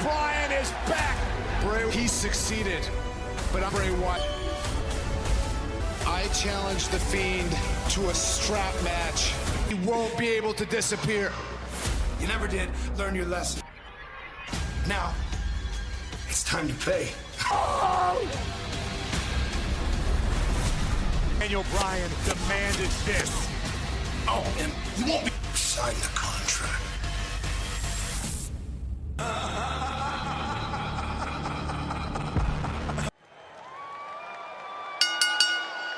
Bryan is back. He succeeded, but I'm Bray Wyatt. I challenge the Fiend to a strap match. He won't be able to disappear. You never did learn your lesson. Now, it's time to pay. Daniel Bryan demanded this. Oh, and you won't be sign the contract.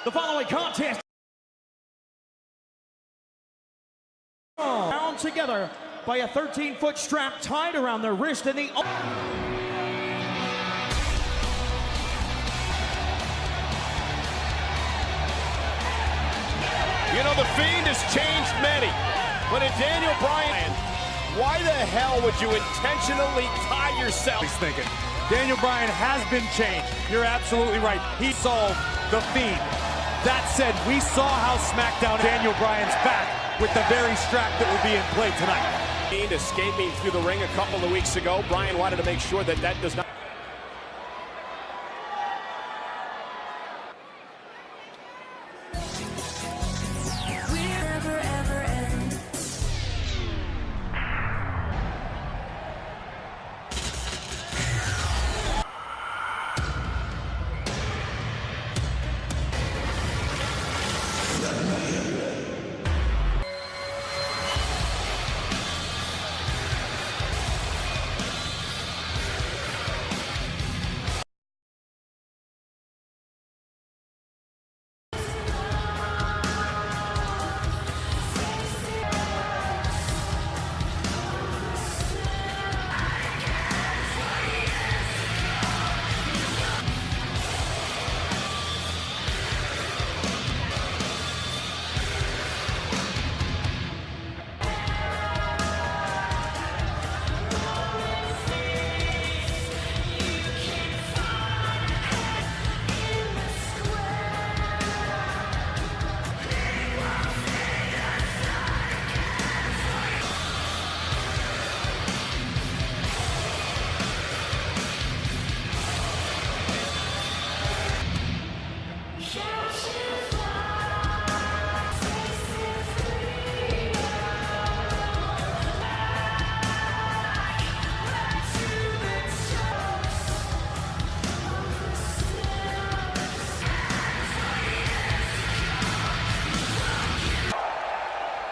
The following contest bound together by a 13-foot strap tied around their wrist and the You know, the Fiend has changed many, but in Daniel Bryan, why the hell would you intentionally tie yourself? He's thinking, Daniel Bryan has been changed. You're absolutely right. He solved the Fiend. That said, we saw how SmackDown Daniel Bryan's back with the very strap that will be in play tonight. Fiend escaping through the ring a couple of weeks ago. Bryan wanted to make sure that that does not.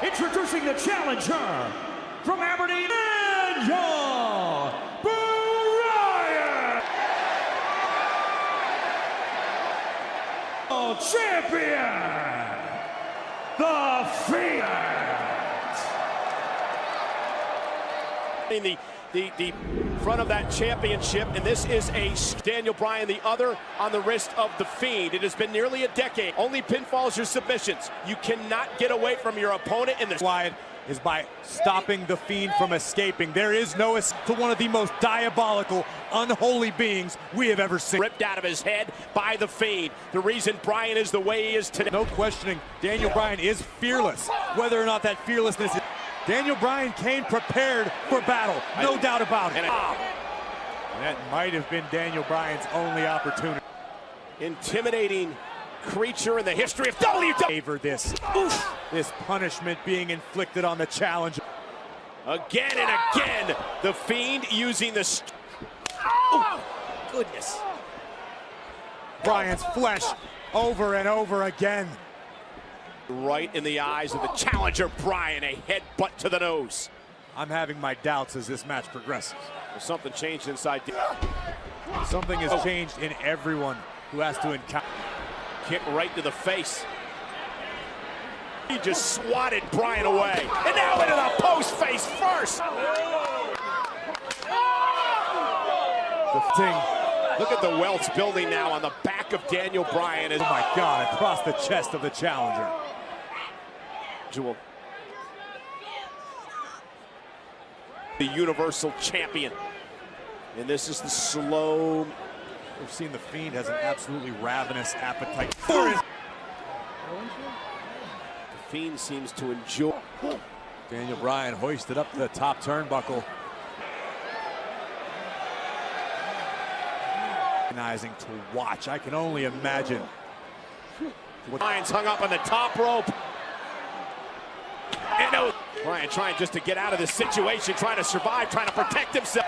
Introducing the challenger from Aberdeen, Daniel Bryan, champion, the Feind. The front of that championship, and this is a Daniel Bryan, the other on the wrist of the Fiend. It has been nearly a decade. Only pinfalls or submissions. You cannot get away from your opponent in this. Wyatt is by stopping the Fiend from escaping. There is no escape to one of the most diabolical, unholy beings we have ever seen. Ripped out of his head by the Fiend. The reason Bryan is the way he is today. No questioning, Daniel Bryan is fearless. Whether or not that fearlessness is... Daniel Bryan came prepared for battle, no doubt about it. That might have been Daniel Bryan's only opportunity. Intimidating creature in the history of WWE. Favor this punishment being inflicted on the challenger. Again and again, the Fiend using the... Oh, goodness. Bryan's flesh over and over again. Right in the eyes of the challenger, Bryan, a headbutt to the nose. I'm having my doubts as this match progresses. Well, something changed inside. Something has changed in everyone who has to encounter. Kick right to the face. He just swatted Bryan away. And now into the post face first. The thing. Look at the welts building now on the back of Daniel Bryan. Oh my God, across the chest of the challenger. Jewel. The Universal Champion. And this is the slow. We've seen the Fiend has an absolutely ravenous appetite for his. The Fiend seems to enjoy. Daniel Bryan hoisted up the top turnbuckle. To watch. I can only imagine. Bryan's hung up on the top rope. And Bryan trying just to get out of this situation, trying to survive, trying to protect himself.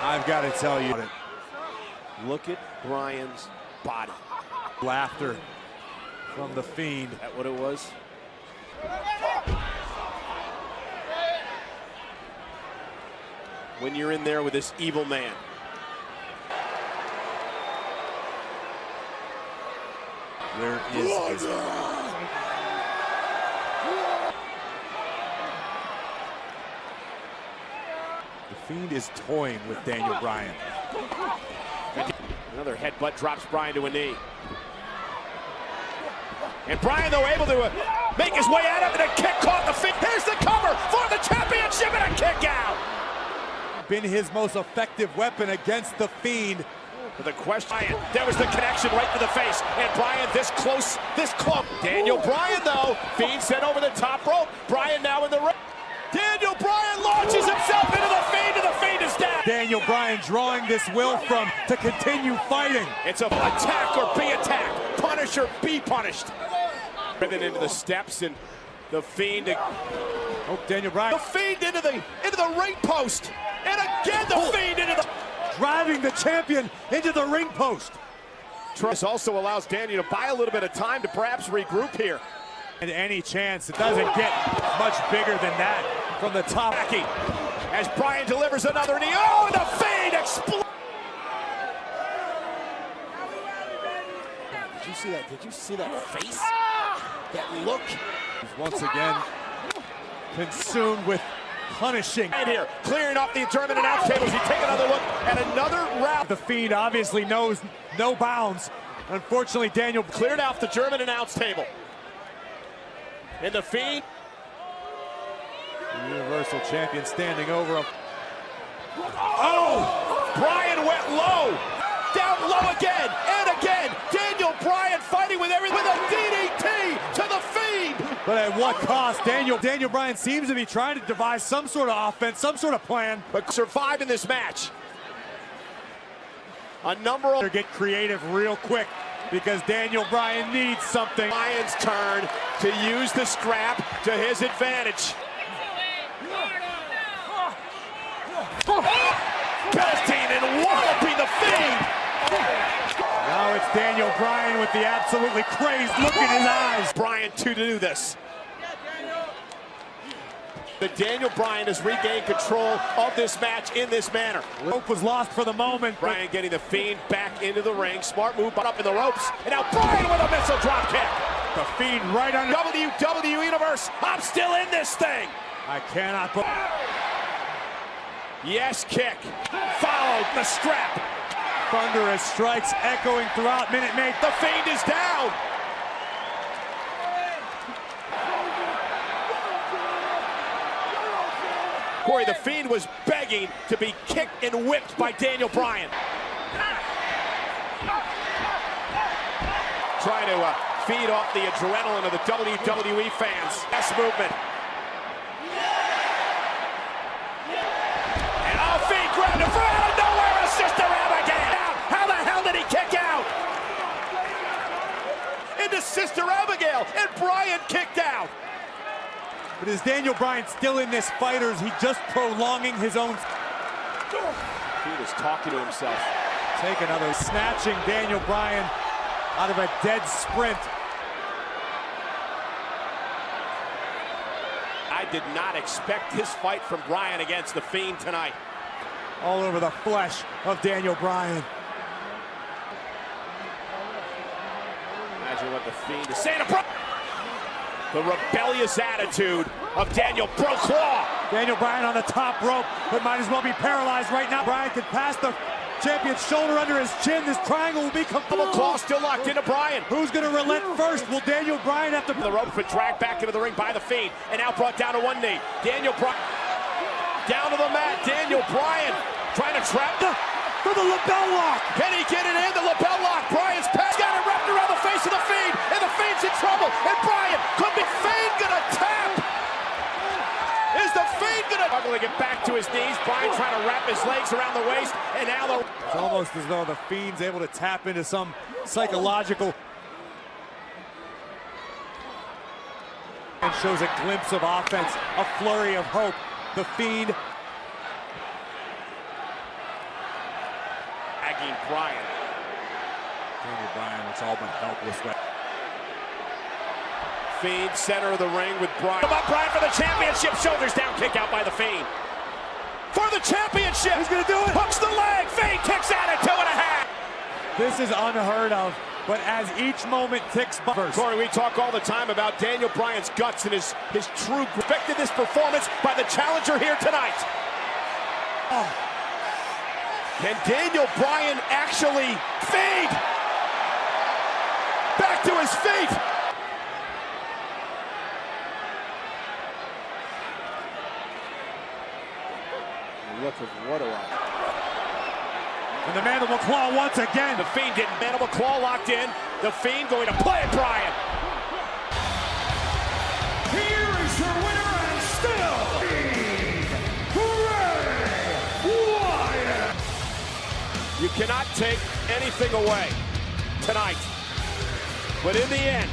I've got to tell you. Look at Bryan's body. Laughter from the Fiend. Is that what it was? When you're in there with this evil man. Where is his... The Fiend is toying with Daniel Bryan. Another headbutt drops Bryan to a knee. And Bryan, though, able to make his way out of it. A kick caught the Fiend. Here's the cover for the championship and a kick out. Been his most effective weapon against the Fiend. The question, there was the connection right to the face, and Bryan this close, this close. Daniel Bryan, though, Fiend sent over the top rope. Bryan now in the ring. Daniel Bryan launches himself into the Fiend is down. Daniel Bryan drawing this will from to continue fighting. It's a attack or be attacked, punish or be punished. Driven into the steps, and the Fiend. Oh, Daniel Bryan. The Fiend into the ring post, and again the Fiend into the. Driving the champion into the ring post. This also allows Daniel to buy a little bit of time to perhaps regroup here. And any chance, it doesn't get much bigger than that from the top. As Bryan delivers another knee. Oh, and the Fiend explodes. Did you see that? Did you see that face? That look? He's once again consumed with punishing. And here, clearing off the German announce tables. He take another look at another round. The Fiend obviously knows no bounds. Unfortunately, Daniel cleared off the German announce table. And the Fiend. The Universal Champion standing over him. Oh! Bryan went low. Down low again and again. Daniel Bryan fighting with everything with a DDT to the Fiend. But at what cost? Daniel Bryan seems to be trying to devise some sort of offense, some sort of plan. But survive in this match. A number of... Get creative real quick because Daniel Bryan needs something. Bryan's turn to use the scrap to his advantage. Guillotine and walloping the Fiend. Now it's Daniel Bryan with the absolutely crazed look in his eyes. Bryan to do this. The Daniel Bryan has regained control of this match in this manner. Rope was lost for the moment. Bryan getting the Fiend back into the ring. Smart move, but up in the ropes. And now Bryan with a missile drop kick. The Fiend right under. WWE Universe, I'm still in this thing. I cannot. Yes, kick. Followed the strap. Thunderous strikes echoing throughout Minute Maid. The Fiend is down. Corey, the Fiend was begging to be kicked and whipped by Daniel Bryan. Trying to feed off the adrenaline of the WWE fans. Best movement. And Fiend grabbed him from out of nowhere. A Sister Abigail. How the hell did he kick out? Into Sister Abigail, and Bryan kicked out. But is Daniel Bryan still in this fight, or is he just prolonging his own? Fiend is talking to himself. Take another, snatching Daniel Bryan out of a dead sprint. I did not expect this fight from Bryan against the Fiend tonight. All over the flesh of Daniel Bryan. Imagine what the Fiend is saying to Bryan. The rebellious attitude of Daniel Claw. Daniel Bryan on the top rope, but might as well be paralyzed right now. Bryan could pass the champion's shoulder under his chin. This triangle will be complete. Claw still locked into Bryan. Who's going to relent first? Will Daniel Bryan have to... The rope been dragged back into the ring by the Fiend, and now brought down to one knee. Daniel Bryan down to the mat. Daniel Bryan trying to trap for the lapel lock. Can he get it in? The lapel lock. Bryan's pass got it wrapped around the face of the Fiend, and the Fiend's in trouble. And Bryan, could be Fiend gonna tap? Is the Fiend gonna struggle to get back to his knees. Bryan trying to wrap his legs around the waist, and now it's almost as though the Fiend's able to tap into some psychological and shows a glimpse of offense, a flurry of hope. The Fiend tagging Bryan. Daniel Bryan looks all but helpless. Fiend center of the ring with Bryan. About Bryan for the championship. Shoulders down, kick out by the Fiend. For the championship. He's gonna do it. Hooks the leg. Fiend kicks out at 2.5. This is unheard of, but as each moment ticks by. Corey, we talk all the time about Daniel Bryan's guts and his true respected this performance by the challenger here tonight. Oh. Can Daniel Bryan actually fade back to his feet? Look at what a lot. And the mandible claw once again. The Fiend getting mandible claw locked in. The Fiend going to play it, Bryan. Here is your winner and still Bryan Royal. You cannot take anything away tonight. But in the end,